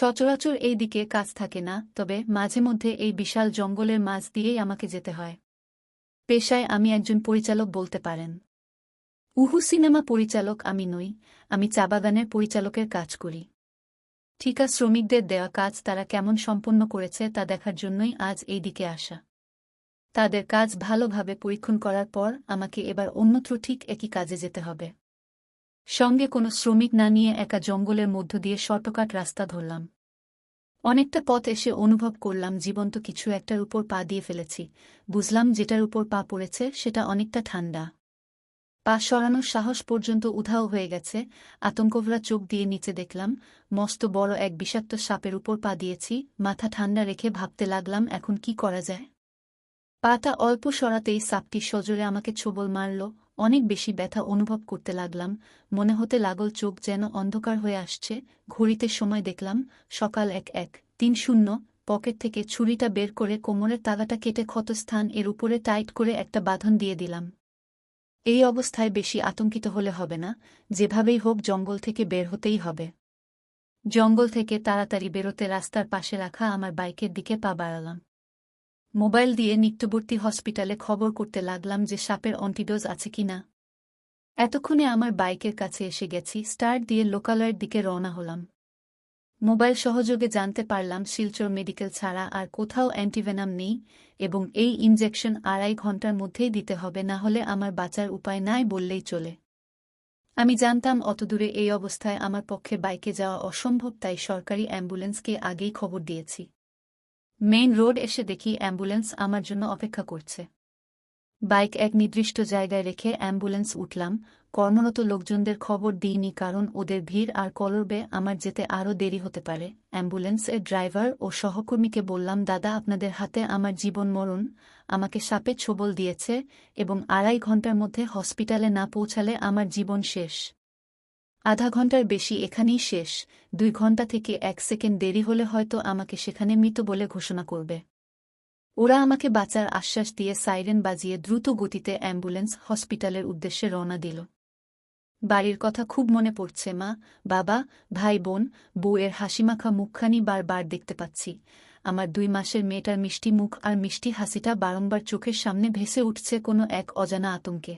সচরাচর এই দিকে কাজ থাকে না, তবে মাঝে মধ্যে এই বিশাল জঙ্গলের মাঝ দিয়েই আমাকে যেতে হয়। পেশায় আমি একজন পরিচালক বলতে পারেন। উহু সিনেমা পরিচালক আমি নই, আমি চা বাগানের পরিচালকের কাজ করি। ঠিকা শ্রমিকদের দেওয়া কাজ তারা কেমন সম্পন্ন করেছে তা দেখার জন্যই আজ এই দিকে আসা। তাদের কাজ ভালোভাবে পরীক্ষণ করার পর আমাকে এবার অন্যত্র ঠিক একই কাজে যেতে হবে। সঙ্গে কোনো শ্রমিক না নিয়ে একা জঙ্গলের মধ্য দিয়ে শর্টকাট রাস্তা ধরলাম। অনেকটা পথ এসে অনুভব করলাম জীবন্ত কিছু একটার উপর পা দিয়ে ফেলেছি। বুঝলাম যেটার উপর পা পড়েছে সেটা অনেকটা ঠান্ডা। পা সরানোর সাহস পর্যন্ত উধাও হয়ে গেছে। আতঙ্কভরা চোখ দিয়ে নিচে দেখলাম মস্ত বড় এক বিষাক্ত সাপের উপর পা দিয়েছি। মাথা ঠান্ডা রেখে ভাবতে লাগলাম এখন কি করা যায়। পাটা অল্প সরাতেই সাপটি সজোরে আমাকে ছোবল মারল। অনেক বেশি ব্যথা অনুভব করতে লাগলাম। মনে হতে লাগল চোখ যেন অন্ধকার হয়ে আসছে। ঘড়িতে সময় দেখলাম সকাল ১:৩০। পকেট থেকে ছুরিটা বের করে কোমরের তাগাটা কেটে ক্ষতস্থান এর উপরে টাইট করে একটা বাঁধন দিয়ে দিলাম। এই অবস্থায় বেশি আতঙ্কিত হলে হবে না, যেভাবেই হোক জঙ্গল থেকে বের হতেই হবে। জঙ্গল থেকে তাড়াতাড়ি বেরোতে রাস্তার পাশে রাখা আমার বাইকের দিকে পা বাড়ালাম। মোবাইল দিয়ে নিকটবর্তী হসপিটালে খবর করতে লাগলাম যে সাপের অ্যান্টিডোজ আছে কিনা। এতক্ষণে আমার বাইকের কাছে এসে গেছি। স্টার্ট দিয়ে লোকালয়ের দিকে রওনা হলাম। মোবাইল সহযোগে জানতে পারলাম শিলচর মেডিকেল ছাড়া আর কোথাও অ্যান্টিভেনাম নেই এবং এই ইনজেকশন ২.৫ ঘণ্টার মধ্যেই দিতে হবে, না হলে আমার বাঁচার উপায় নাই বললেই চলে। আমি জানতাম অতদূরে এই অবস্থায় আমার পক্ষে বাইকে যাওয়া অসম্ভব, তাই সরকারি অ্যাম্বুলেন্সকে আগেই খবর দিয়েছি। মেইন রোড এসে দেখি অ্যাম্বুলেন্স আমার জন্য অপেক্ষা করছে। বাইক এক নির্দিষ্ট জায়গায় রেখে অ্যাম্বুলেন্স উঠলাম। কর্মরত লোকজনদের খবর দিইনি, কারণ ওদের ভিড় আর কলরবে আমার যেতে আরও দেরি হতে পারে। অ্যাম্বুলেন্সের ড্রাইভার ও সহকর্মীকে বললাম, দাদা আপনাদের হাতে আমার জীবন মরণ। আমাকে সাপে ছোবল দিয়েছে এবং ২.৫ ঘণ্টার মধ্যে হসপিটালে না পৌঁছালে আমার জীবন শেষ। আধা ঘণ্টার বেশি এখানেই শেষ। ২ ঘণ্টা থেকে ১ সেকেন্ড দেরি হলে হয়তো আমাকে সেখানে মৃত বলে ঘোষণা করবে। ওরা আমাকে বাঁচার আশ্বাস দিয়ে সাইরেন বাজিয়ে দ্রুত গতিতে অ্যাম্বুলেন্স হসপিটালের উদ্দেশ্যে রওনা দিল। বাড়ির কথা খুব মনে পড়ছে। মা, বাবা, ভাই বোন, বউয়ের হাসিমাখা মুখখানি বারবার দেখতে পাচ্ছি। আমার ২ মাসের মেয়েটার মিষ্টি মুখ আর মিষ্টি হাসিটা বারংবার চোখের সামনে ভেসে উঠছে কোনো এক অজানা আতঙ্কে।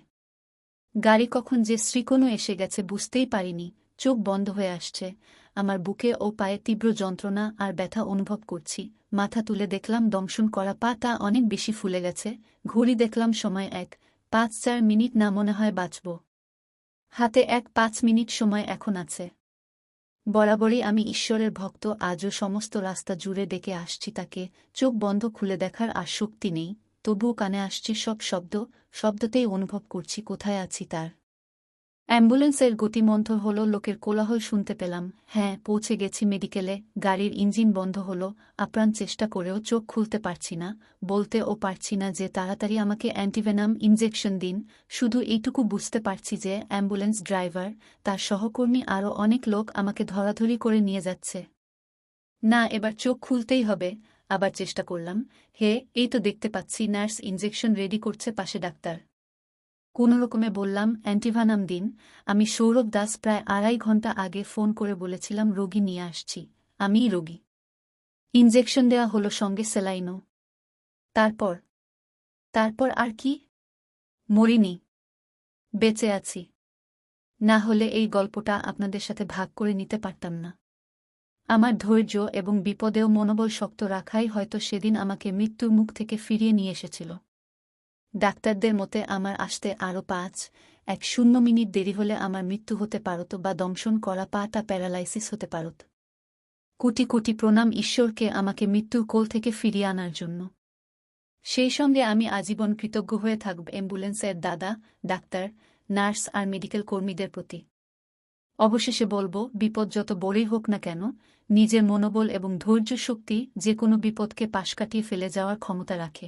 গাড়ি কখন যে শ্রীকোনো এসে গেছে বুঝতেই পারিনি। চোখ বন্ধ হয়ে আসছে। আমার বুকে ও পায়ে তীব্র যন্ত্রণা আর ব্যথা অনুভব করছি। মাথা তুলে দেখলাম দংশন করা পাটা অনেক বেশি ফুলে গেছে। ঘড়ি দেখলাম সময় ১:৫-৪ মিনিট, না মনে হয় বাঁচব। হাতে ১:৫ মিনিট সময় এখন আছে। বরাবরই আমি ঈশ্বরের ভক্ত, আজও সমস্ত রাস্তা জুড়ে ডেকে আসছি তাকে। চোখ বন্ধ খুলে দেখার আর শক্তি নেই, তবুও কানে আসছে সব শব্দ। শব্দতেই অনুভব করছি কোথায় আছি তার। অ্যাম্বুলেন্সের গতিমন্থর হল, লোকের কোলাহল শুনতে পেলাম। হ্যাঁ, পৌঁছে গেছি মেডিকেলে। গাড়ির ইঞ্জিন বন্ধ হল। আপ্রাণ চেষ্টা করেও চোখ খুলতে পারছি না। বলতেও পারছি না যে তাড়াতাড়ি আমাকে অ্যান্টিভেনাম ইনজেকশন দিন। শুধু এইটুকু বুঝতে পারছি যে অ্যাম্বুলেন্স ড্রাইভার, তার সহকর্মী আরও অনেক লোক আমাকে ধরাধরি করে নিয়ে যাচ্ছে। না, এবার চোখ খুলতেই হবে। আবার চেষ্টা করলাম। হে, এই তো দেখতে পাচ্ছি নার্স ইনজেকশন রেডি করছে, পাশে ডাক্তার। কোনোরকমে বললাম, অ্যান্টিভেনাম দিন। আমি সৌরভ দাস, প্রায় ২.৫ ঘণ্টা আগে ফোন করে বলেছিলাম রোগী নিয়ে আসছি। আমিই রোগী। ইনজেকশন দেওয়া হলো, সঙ্গে স্যালাইনও। তারপর তারপর আর কি? মরিনি, বেঁচে আছি। না হলে এই গল্পটা আপনাদের সাথে ভাগ করে নিতে পারতাম না। আমার ধৈর্য এবং বিপদেও মনোবল শক্ত রাখাই হয়তো সেদিন আমাকে মৃত্যুর মুখ থেকে ফিরিয়ে নিয়ে এসেছিল। ডাক্তারদের মতে আমার আসতে আরও ৫-১ মিনিট দেরি হলে আমার মৃত্যু হতে পারত, বা দংশন করা পাটা প্যারালাইসিস হতে পারত। কোটি কোটি প্রণাম ঈশ্বরকে আমাকে মৃত্যুর কোল থেকে ফিরিয়ে আনার জন্য। সেই সঙ্গে আমি আজীবন কৃতজ্ঞ হয়ে থাকব অ্যাম্বুলেন্সের দাদা, ডাক্তার, নার্স আর মেডিকেল কর্মীদের প্রতি। অবশেষে বলব, বিপদ যত বড়ই হোক না কেন, নিজের মনোবল এবং ধৈর্য শক্তি যে কোনো বিপদকে পাশ কাটিয়ে ফেলে যাওয়ার ক্ষমতা রাখে।